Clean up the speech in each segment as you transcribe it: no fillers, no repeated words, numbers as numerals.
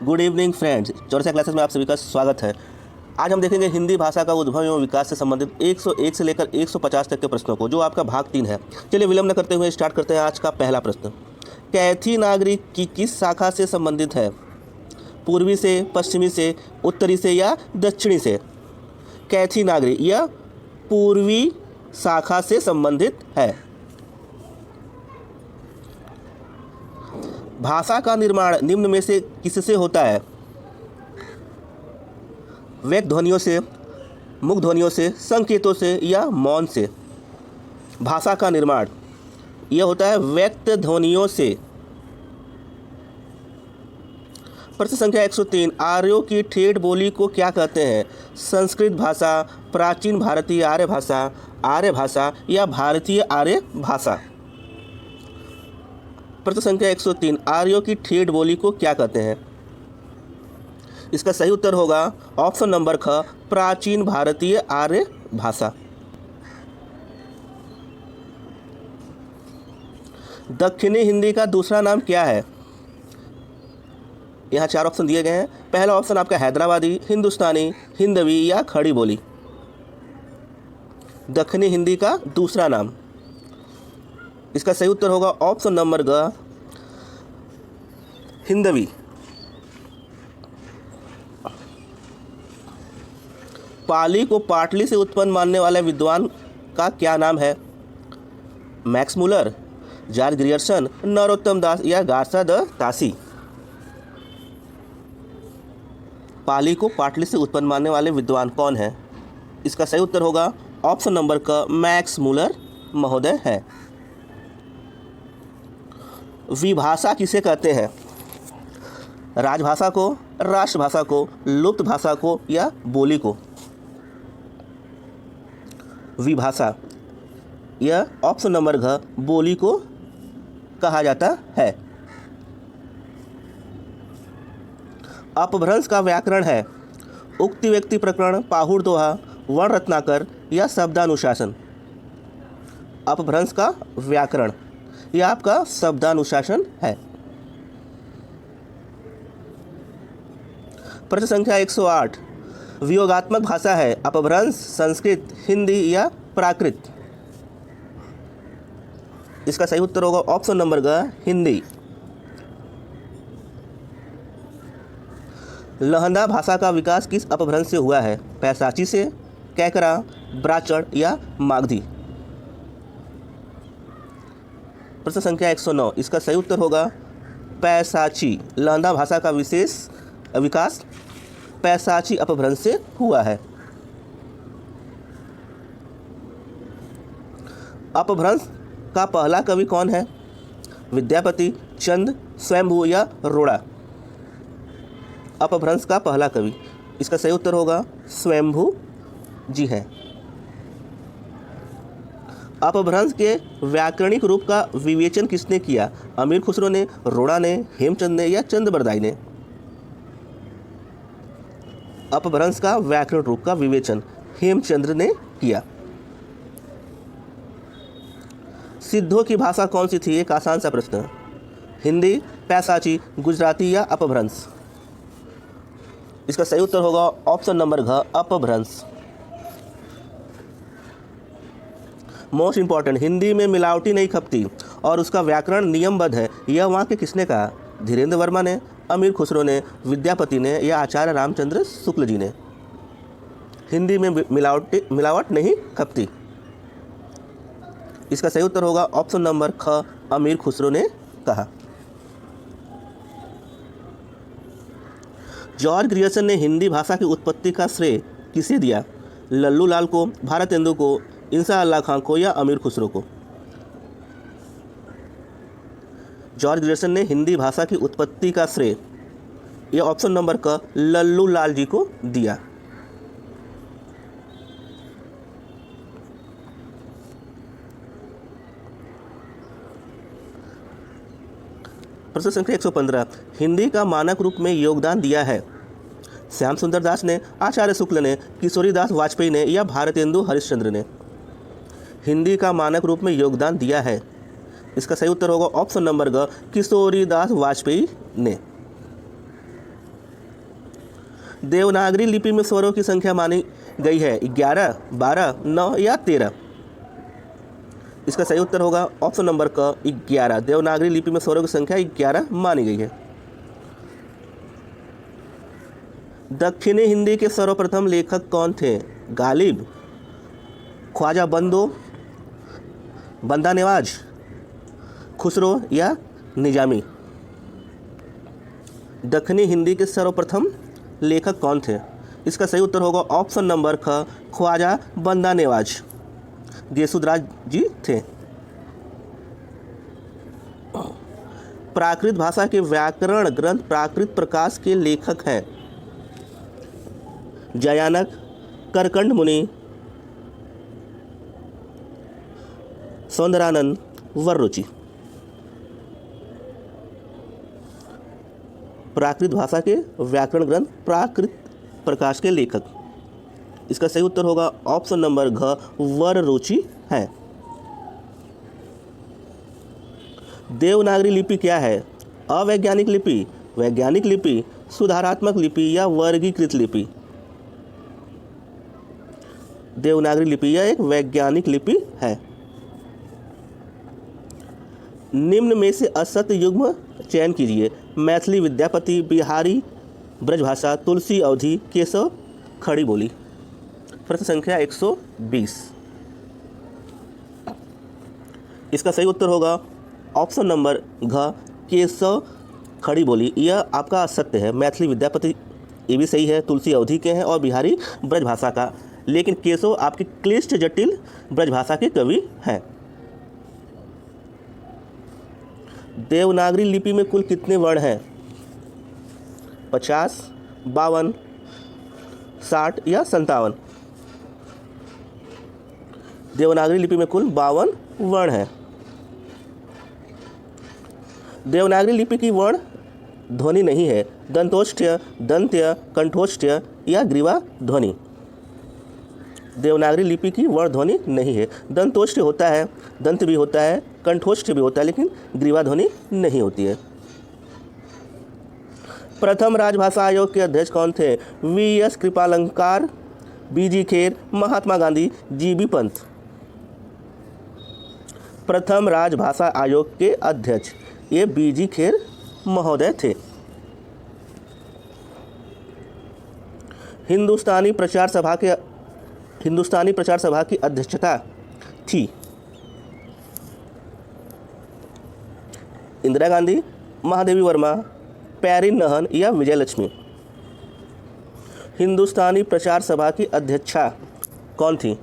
Good evening friends, Chaurasia classes में आप सभी का स्वागत है। आज हम देखेंगे हिंदी भाषा का उद्भव एवं विकास से संबंधित 101 से लेकर 150 तक के प्रश्नों को, जो आपका भाग 3 है। चलिए विलंब न करते हुए स्टार्ट करते हैं आज का पहला प्रश्न। कैथी नागरी की किस शाखा से संबंधित है? पूर्वी से, पश्चिमी से, उत्तरी से या दक्षिणी से? कैथी नागरी यह पूर्वी शाखा से संबंधित है। भाषा का निर्माण निम्न में से किससे होता है? व्यक्त ध्वनियों से, मुख ध्वनियों से, संकेतों से या मौन से? भाषा का निर्माण यह होता है व्यक्त ध्वनियों से। प्रश्न संख्या 103, आर्यों की ठेठ बोली को क्या कहते हैं? संस्कृत भाषा, प्राचीन भारतीय आर्य भाषा या भारतीय आर्य भाषा? प्रश्न संख्या 103, आर्यों की ठेठ बोली को क्या कहते हैं? इसका सही उत्तर होगा ऑप्शन नंबर ख, प्राचीन भारतीय आर्य भाषा। दक्षिणी हिंदी का दूसरा नाम क्या है? यहाँ 4 ऑप्शन दिए गए हैं। पहला ऑप्शन आपका हैदराबादी, हिंदुस्तानी, हिंदवी या खड़ी बोली। दक्षिणी हिंदी का दूसरा नाम, इसका सही उत्तर होगा ऑप्शन नंबर ग, हिंदवी। पाली को पाटली से उत्पन्न मानने वाले विद्वान का क्या नाम है? Max Muller, George Grierson, Narottam Das या गार्सा द तासी? पाली को पाटली से उत्पन्न मानने वाले विद्वान कौन है? इसका सही उत्तर होगा ऑप्शन नंबर क, मैक्स मुलर महोदय है। विभाषा किसे कहते हैं? राजभाषा को, राष्ट्रभाषा को, लुप्त भाषा को या बोली को? विभाषा यह ऑप्शन नंबर घ, बोली को कहा जाता है। अपभ्रंश का व्याकरण है उक्ति व्यक्ति प्रकरण, पाहुड़ दोहा, वर्ण रत्नाकर या शब्दानुशासन? अपभ्रंश का व्याकरण यह आपका शब्दानुशासन है। प्रश्न संख्या 108, वियोगात्मक भाषा है अपभ्रंश संस्कृत, हिंदी या प्राकृत? इसका सही उत्तर होगा ऑप्शन नंबर ग, हिंदी। लहंदा भाषा का विकास किस अपभ्रंश से हुआ है? पैशाची से, कैकरा, ब्राचड़ या मागधी? प्रश्न संख्या 109, इसका सही उत्तर होगा पैशाची। लहंदा भाषा का विशेष विकास पैशाची अपभ्रंश से हुआ है। अपभ्रंश का पहला कवि कौन है? विद्यापति, चंद, स्वयंभू या रोड़ा? अपभ्रंश का पहला कवि, इसका सही उत्तर होगा स्वयंभू जी है। अपभ्रंश के व्याकरणिक रूप का विवेचन किसने किया? अमीर खुसरो ने, रोड़ा ने, हेमचंद ने या चंद बरदाई ने? अपभ्रंश का व्याकरण रूप का विवेचन हेमचंद्र ने किया। सिद्धों की भाषा कौन सी थी? एक आसान सा प्रश्न। हिंदी, पैशाची, गुजराती या अपभ्रंश? इसका सही उत्तर होगा ऑप्शन नंबर घ, अपभ्रंश। मोस्ट इंपॉर्टेंट, हिंदी में मिलावटी नहीं खपती और उसका व्याकरण नियमबद्ध है, यह वहाँ के किसने कहा? धीरेन्द्र वर्मा ने, अमीर खुसरो ने, विद्यापति ने या आचार्य रामचंद्र शुक्ल जी ने? हिंदी में मिलावट नहीं खपती, इसका सही उत्तर होगा ऑप्शन नंबर ख, अमीर खुसरो ने कहा। जॉर्ज ग्रियर्सन ने हिंदी भाषा की उत्पत्ति का श्रेय किसे दिया? लल्लू लाल को, भारतेंदु को, इंसा अल्लाह खां को या अमीर खुसरो को? जॉर्ज ग्रियर्सन ने हिंदी भाषा की उत्पत्ति का श्रेय यह ऑप्शन नंबर क, लल्लू लाल जी को दिया। प्रश्न संख्या 115, हिंदी का मानक रूप में योगदान दिया है? श्याम सुंदर दास ने, आचार्य शुक्ल ने, किशोरी दास वाजपेयी ने या भारतेंदु हरिश्चंद्र ने? हिंदी का मानक रूप में योगदान दिया है, इसका सही उत्तर होगा ऑप्शन नंबर ग, किशोरी दास वाजपेयी ने। देवनागरी लिपि में स्वरों की संख्या मानी गई है 11, 12, 9 या 13। इसका सही उत्तर होगा ऑप्शन नंबर क 11। देवनागरी लिपि में स्वरों की संख्या 11 मानी गई है। दक्षिणी हिंदी के सर्वप्रथम लेखक कौन थे? गालिब, ख्वाजा बंदा नवाज, खुसरो या निजामी। दक्षिणी हिंदी के सर्वप्रथम लेखक कौन थे? इसका सही उत्तर होगा ऑप्शन नंबर ख ख्वाजा बंदा नवाज गेसुदराज जी थे। प्राकृत भाषा के व्याकरण ग्रंथ प्राकृत प्रकाश के लेखक हैं जयानक, करकंड मुनि, सौंदरानंद, वररुचि। प्राकृत भाषा के व्याकरण ग्रंथ प्राकृत प्रकाश के लेखक, इसका सही उत्तर होगा ऑप्शन नंबर घ वररुचि है। देवनागरी लिपि क्या है? अवैज्ञानिक लिपि, वैज्ञानिक लिपि, सुधारात्मक लिपि या वर्गीकृत लिपि। देवनागरी लिपि यह एक वैज्ञानिक लिपि है। निम्न में से असत्य युग्म चयन कीजिए। मैथिली विद्यापति, बिहारी ब्रजभाषा, तुलसी अवधि, केशव खड़ी बोली। प्रश्न संख्या 120। इसका सही उत्तर होगा ऑप्शन नंबर घ केशव खड़ी बोली। यह आपका असत्य है। मैथिली विद्यापति ये भी सही है, तुलसी अवधि के हैं और बिहारी ब्रजभाषा का, लेकिन केशव आपके क्लिष्ट जटिल ब्रजभाषा के कवि हैं। देवनागरी लिपि में कुल कितने वर्ण हैं? 50, 52, 60 या 57। देवनागरी लिपि में कुल 52 वर्ण हैं। देवनागरी लिपि की वर्ण ध्वनि नहीं है। दंतोष्ठ्य, दंत्य, कंठोष्ठ्य या ग्रीवा ध्वनि। देवनागरी लिपि की वर्ण ध्वनि नहीं है। दंतोष्ठ्य होता है, दंत भी होता है, कंठोष्ठ्य भी होता है, लेकिन ग्रीवा ध्वनि नहीं होती है। प्रथम राजभाषा आयोग के अध्यक्ष कौन थे? VS. कृपालंकार, BG. Kher, Mahatma Gandhi, GB. Pant. प्रथम राजभाषा आयोग के अध्यक्ष ये बी.जी. खेर महोदय थे। हिंदुस्तानी प्रचार सभा की अध्यक्षता थी इंदिरा गांधी, महादेवी वर्मा, प्यारी नहन या विजयलक्ष्मी। हिंदुस्तानी प्रचार सभा की अध्यक्षा कौन थी?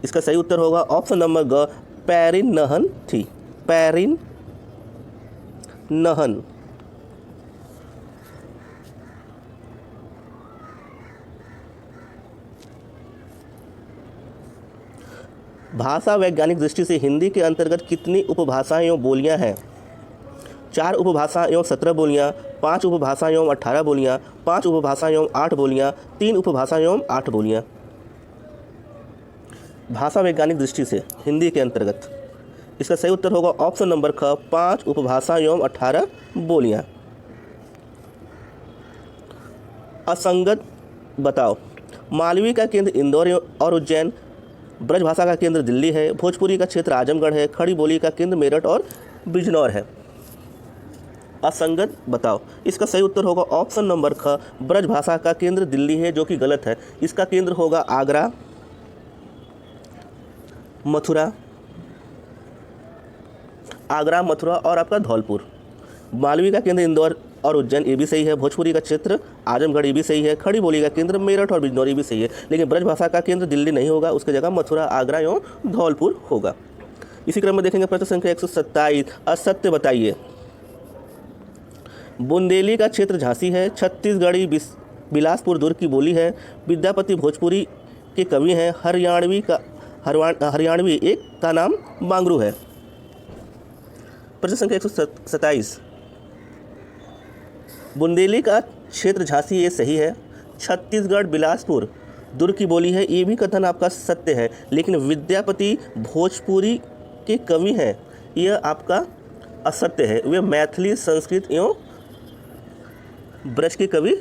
इसका सही उत्तर होगा ऑप्शन नंबर ग प्यारी नहन थी। प्यारी नहन। भाषा वैज्ञानिक दृष्टि से हिंदी के अंतर्गत कितनी उपभाषाएं एवं बोलियां हैं? 4 उपभाषा एवं 17 बोलियां, 5 उपभाषा एवं 18 बोलियां, 5 उपभाषा एवं 8 बोलियां, 3 उपभाषा एवं 8 बोलियां। भाषा वैज्ञानिक दृष्टि से हिंदी के अंतर्गत इसका सही उत्तर होगा ऑप्शन नंबर ख 5 उपभाषा एवं 18 बोलियां। असंगत बताओ। मालवी का केंद्र इंदौर और उज्जैन, ब्रजभाषा का केंद्र दिल्ली है, भोजपुरी का क्षेत्र आजमगढ़ है, खड़ी बोली का केंद्र मेरठ और बिजनौर है। असंगत बताओ। इसका सही उत्तर होगा ऑप्शन नंबर ख ब्रजभाषा का केंद्र दिल्ली है, जो कि गलत है। इसका केंद्र होगा आगरा, मथुरा और आपका धौलपुर। मालवी का केंद्र इंदौर और उज्जैन ये भी सही है। भोजपुरी का क्षेत्र आजमगढ़ ये भी सही है। खड़ी बोली का केंद्र मेरठ और बिजनौर ये भी सही है, लेकिन ब्रजभाषा का केंद्र दिल्ली नहीं होगा, उसकी जगह मथुरा, आगरा एवं धौलपुर होगा। इसी क्रम में देखेंगे प्रश्न संख्या 127। असत्य बताइए। बुंदेली का क्षेत्र झांसी है, छत्तीसगढ़ी बिलासपुर दुर्ग की बोली है, विद्यापति भोजपुरी के कवि हैं, हरियाणवी एक का नाम बांगरू है। प्रश्न संख्या 127। बुंदेली का क्षेत्र झांसी ये सही है। छत्तीसगढ़ बिलासपुर दुर्ग की बोली है, ये भी कथन आपका सत्य है, लेकिन विद्यापति भोजपुरी के कवि हैं यह आपका असत्य है। वे मैथिली, संस्कृत एवं ब्रज के कवि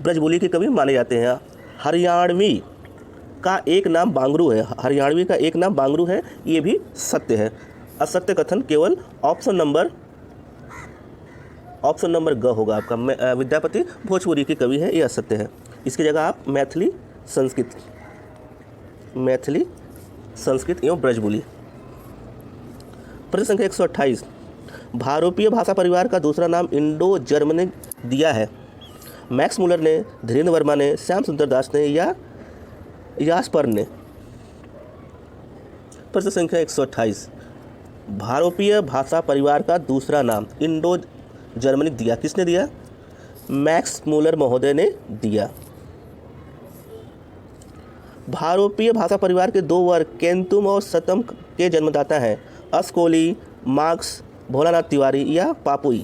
ब्रजबोली के कवि माने जाते हैं। हरियाणवी का एक नाम बांगरू है, हरियाणवी का एक नाम बांगरू है, ये भी सत्य है। असत्य कथन केवल ऑप्शन नंबर ग होगा आपका। विद्यापति भोजपुरी के कवि है, ये असत्य है। इसकी जगह आप मैथिली संस्कृत एवं ब्रजबोली। प्रश्न संख्या 128, भारोपीय भाषा परिवार का दूसरा नाम इंडो जर्मनिक दिया है। मैक्स मुलर ने, धीरेन्द्र वर्मा ने, श्याम सुंदर दास ने या यास्पर ने। प्रश्न संख्या 128, भारोपीय भाषा परिवार का दूसरा नाम इंडो जर्मनिक दिया, किसने दिया? मैक्स मुलर महोदय ने दिया। भारोपीय भाषा परिवार के दो वर्ग केंतुम और सतम के जन्मदाता हैं। अस्कोली, मार्क्स, भोलानाथ तिवारी या पापुई।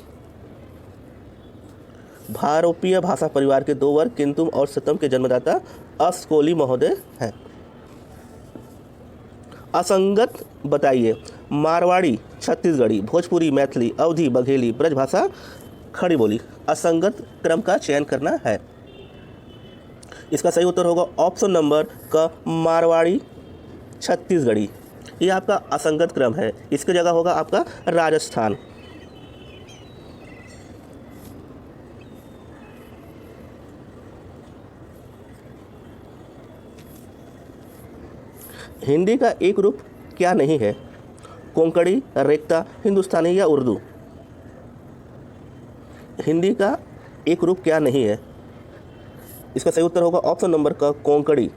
भारोपीय भाषा परिवार के दो वर्ग केंतुम और सतम के जन्मदाता अस्कोली महोदय हैं। असंगत बताइए। मारवाड़ी, छत्तीसगढ़ी, भोजपुरी, मैथिली, अवधी, बघेली, ब्रजभाषा, खड़ी बोली। असंगत क्रम का चयन करना है। इसका सही उत्तर होगा ऑप्शन नंबर क, मारवाड़ी, छत्तीसगढ़ी। ये आपका असंगत क्रम है। इसकी जगह होगा आपका राजस्थान। हिंदी का एक रूप क्या नहीं है? कोंकणी, रेख्ता, हिंदुस्तानी या उर्दू। हिंदी का एक रूप क्या नहीं है? इसका सही उत्तर होगा ऑप्शन नंबर का, कोंकणी।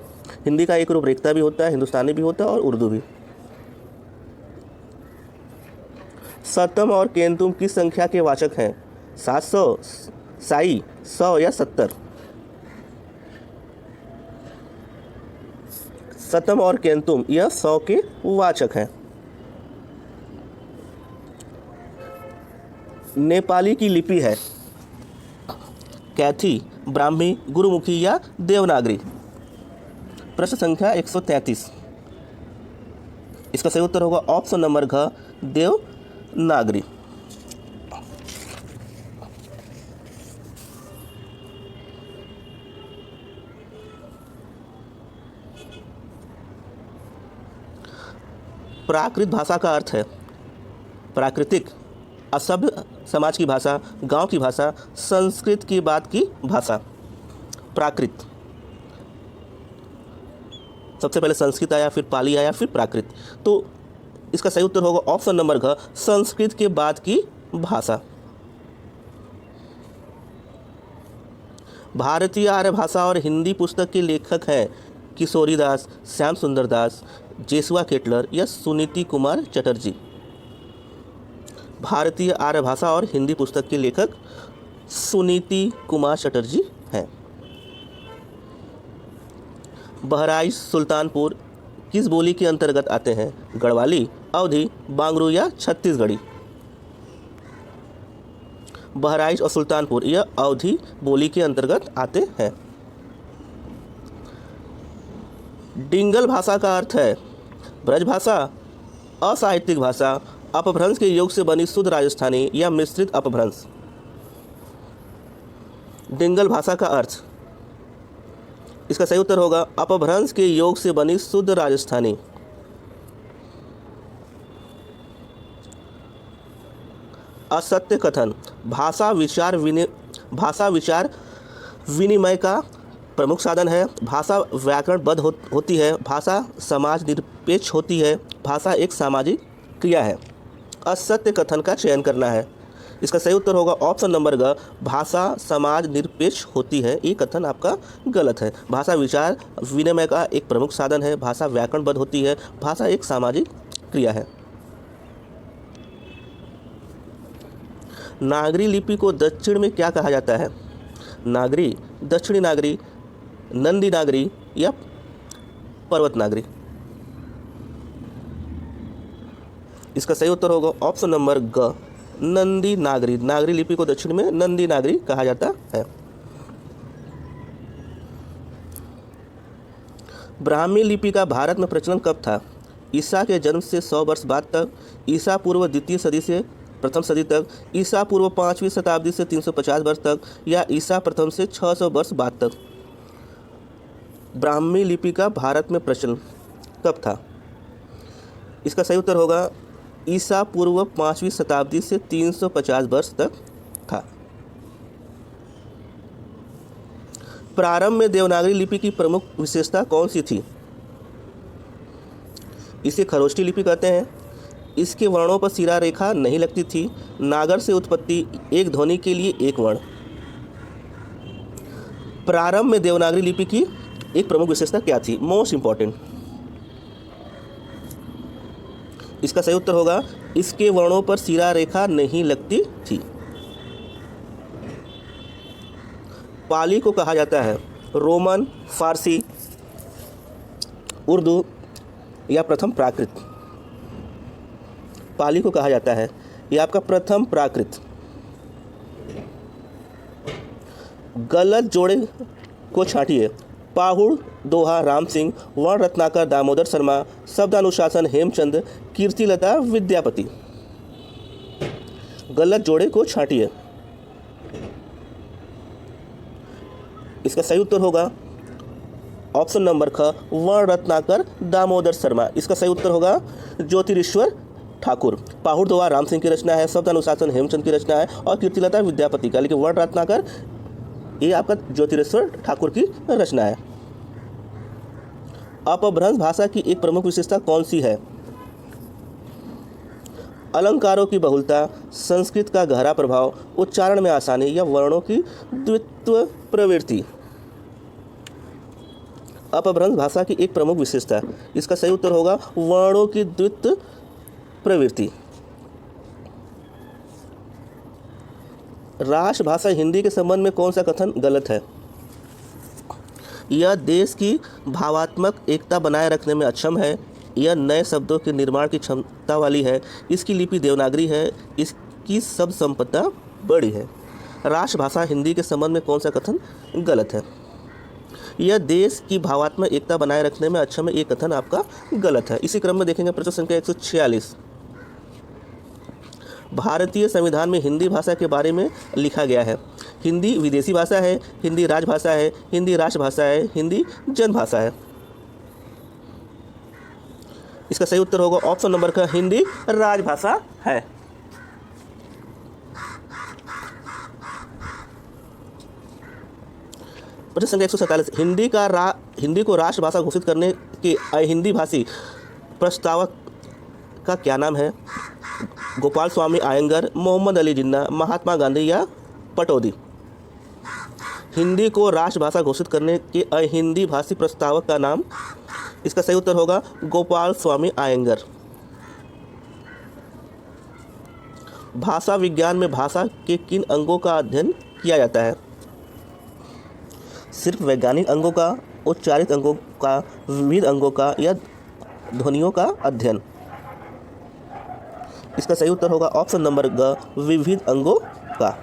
हिंदी का एक रूप रेख्ता भी होता है, हिंदुस्तानी भी होता है और उर्दू भी। सतम और केंतुम किस संख्या के वाचक हैं? 700, साई, 100 या 70। सतम और केंतुम यह 100 के वाचक हैं। नेपाली की लिपि है कैथी, ब्राह्मी, गुरुमुखी या देवनागरी। प्रश्न संख्या 133, इसका सही उत्तर होगा ऑप्शन नंबर घ, देवनागरी। प्राकृत भाषा का अर्थ है प्राकृतिक, असभ्य समाज की भाषा, गांव की भाषा, संस्कृत की बात की भाषा। प्राकृत, सबसे पहले संस्कृत आया, फिर पाली आया, फिर प्राकृत। तो इसका सही उत्तर होगा ऑप्शन नंबर घ, संस्कृत के बाद की भाषा। भारतीय आर्य भाषा और हिंदी पुस्तक के लेखक हैं किशोरीदास, श्याम सुंदर दास, जेसुआ केटलर या सुनीति कुमार चटर्जी। भारतीय आर्य भाषा और हिंदी पुस्तक के लेखक सुनीति कुमार चटर्जी हैं। बहराइच, सुल्तानपुर किस बोली के अंतर्गत आते हैं? गढ़वाली, अवधी, बांगरू या छत्तीसगढ़ी। बहराइच और सुल्तानपुर यह अवधी बोली के अंतर्गत आते हैं। डिंगल भाषा का अर्थ है ब्रजभाषा, असाहित्यिक भाषा, अपभ्रंश के योग से बनी शुद्ध राजस्थानी या मिश्रित अपभ्रंश। डिंगल भाषा का अर्थ, इसका सही उत्तर होगा अपभ्रंश के योग से बनी शुद्ध राजस्थानी। असत्य कथन, भाषा विचार विनिमय का प्रमुख साधन है। भाषा व्याकरणबद्ध होती है। भाषा समाज निरपेक्ष होती है। भाषा एक सामाजिक क्रिया है। असत्य कथन का चयन करना है। इसका सही उत्तर होगा ऑप्शन नंबर ग, भाषा समाज निरपेक्ष होती है। ये कथन आपका गलत है। भाषा विचार विनिमय का एक प्रमुख साधन है। भाषा व्याकरणबद्ध होती है। भाषा एक सामाजिक क्रिया है। नागरी लिपि को दक्षिण में क्या कहा जाता है? नागरी, दक्षिणी नागरी, नंदी नागरी या पर्वत नागरी। इसका सही उत्तर होगा ऑप्शन नंबर ग, नंदी नागरी। नागरी लिपि को दक्षिण में नंदी नागरी कहा जाता है। ब्राह्मी लिपि का भारत में प्रचलन कब था? ईसा के जन्म से 100 वर्ष बाद तक, ईसा पूर्व द्वितीय सदी से प्रथम सदी तक, ईसा पूर्व 5वीं शताब्दी से 350 वर्ष तक, या ईसा प्रथम से 600 वर्ष बाद तक? ब्राह्मी लिपि का भारत में प्रचलन कब था? इसका सही उत्तर होगा ईसा पूर्व 5वीं शताब्दी से 350 वर्ष तक था। प्रारंभ में देवनागरी लिपि की प्रमुख विशेषता कौन सी थी? इसे खरोष्टी लिपि कहते हैं। इसके वर्णों पर सिरा रेखा नहीं लगती थी। नागर से उत्पत्ति, एक ध्वनि के लिए एक वर्ण। प्रारंभ में देवनागरी लिपि की एक प्रमुख विशेषता क्या थी? Most important. इसका सही उत्तर होगा इसके वर्णों पर सिरा रेखा नहीं लगती थी। पाली को कहा जाता है रोमन, फारसी, उर्दू या प्रथम प्राकृत? पाली को कहा जाता है ये आपका प्रथम प्राकृत। गलत जोड़े को छांटिए। पाहुड़ दोहा राम सिंह, वर्ण रत्नाकर दामोदर शर्मा, शब्दानुशासन हेमचंद, कीर्तिलता विद्यापति। गलत जोड़े को छांटिए। इसका सही उत्तर होगा ऑप्शन नंबर ख, वर्ण रत्नाकर दामोदर शर्मा। इसका सही उत्तर होगा ज्योतिरीश्वर ठाकुर। पाहुड़ दोहा राम सिंह की रचना है, शब्दानुशासन हेमचंद की रचना है और कीर्तिलता विद्यापति का, लेकिन वर्ण रत्नाकर ये आपका ज्योतिरेश्वर ठाकुर की रचना है। अपभ्रंश भाषा की एक प्रमुख विशेषता कौन सी है? अलंकारों की बहुलता, संस्कृत का गहरा प्रभाव, उच्चारण में आसानी या वर्णों की द्वित्व प्रवृत्ति? अपभ्रंश भाषा की एक प्रमुख विशेषता, इसका सही उत्तर होगा वर्णों की द्वित्व प्रवृत्ति। राष्ट्रभाषा हिंदी के संबंध में कौन सा कथन गलत है? यह देश की भावात्मक एकता बनाए रखने में अक्षम है। यह नए शब्दों के निर्माण की क्षमता वाली है। इसकी लिपि देवनागरी है। इसकी शब्द संपदा बड़ी है। राष्ट्रभाषा हिंदी के संबंध में कौन सा कथन गलत है? यह देश की भावात्मक एकता बनाए रखने में अक्षम है, ये कथन आपका गलत है। इसी क्रम में देखेंगे प्रश्न संख्या 146। भारतीय संविधान में हिंदी भाषा के बारे में लिखा गया है। हिंदी विदेशी भाषा है, हिंदी राजभाषा है, हिंदी राष्ट्रभाषा है, हिंदी जनभाषा है? इसका सही उत्तर होगा ऑप्शन नंबर का, हिंदी राजभाषा है। प्रश्न संख्या 147। हिंदी को राष्ट्रभाषा घोषित करने के अहिंदी भाषी प्रस्तावक का क्या नाम है? गोपाल स्वामी आयंगर, मोहम्मद अली जिन्ना, महात्मा गांधी या पटौदी? हिंदी को राष्ट्रभाषा घोषित करने के अहिंदी भाषी प्रस्तावक का नाम, इसका सही उत्तर होगा गोपाल स्वामी आयंगर। भाषा विज्ञान में भाषा के किन अंगों का अध्ययन किया जाता है? सिर्फ वैज्ञानिक अंगों का, उच्चारित अंगों का, विविध अंगों का या ध्वनियों का अध्ययन? इसका सही उत्तर होगा ऑप्शन नंबर ग, विविध अंगों का।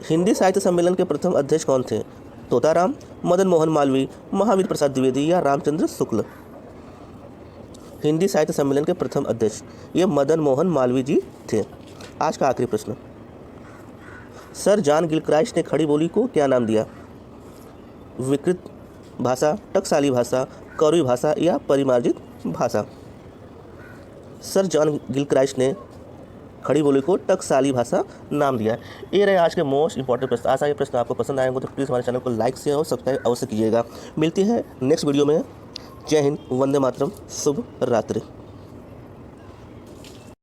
हिंदी साहित्य सम्मेलन के प्रथम अध्यक्ष कौन थे? तोताराम, मदन मोहन मालवीय, महावीर प्रसाद द्विवेदी या रामचंद्र शुक्ल? हिंदी साहित्य सम्मेलन के प्रथम अध्यक्ष ये मदन मोहन मालवीय जी थे। आज का आखिरी प्रश्न, सर जॉन गिलक्राइस्ट ने खड़ी बोली को क्या नाम दिया? विकृत भाषा, टकसाली भाषा, कौरवी भाषा या परिमार्जित भाषा? सर जॉन गिलक्राइस्ट ने खड़ी बोली को टकसाली भाषा नाम दिया। ये रहे आज के मोस्ट इंपॉर्टेंट प्रश्न। आशा ये प्रश्न आपको पसंद आएंगे तो प्लीज़ हमारे चैनल को लाइक शेयर और सब्सक्राइब अवश्य कीजिएगा। मिलती है नेक्स्ट वीडियो में। जय हिंद, वंदे मातरम, शुभ रात्रि।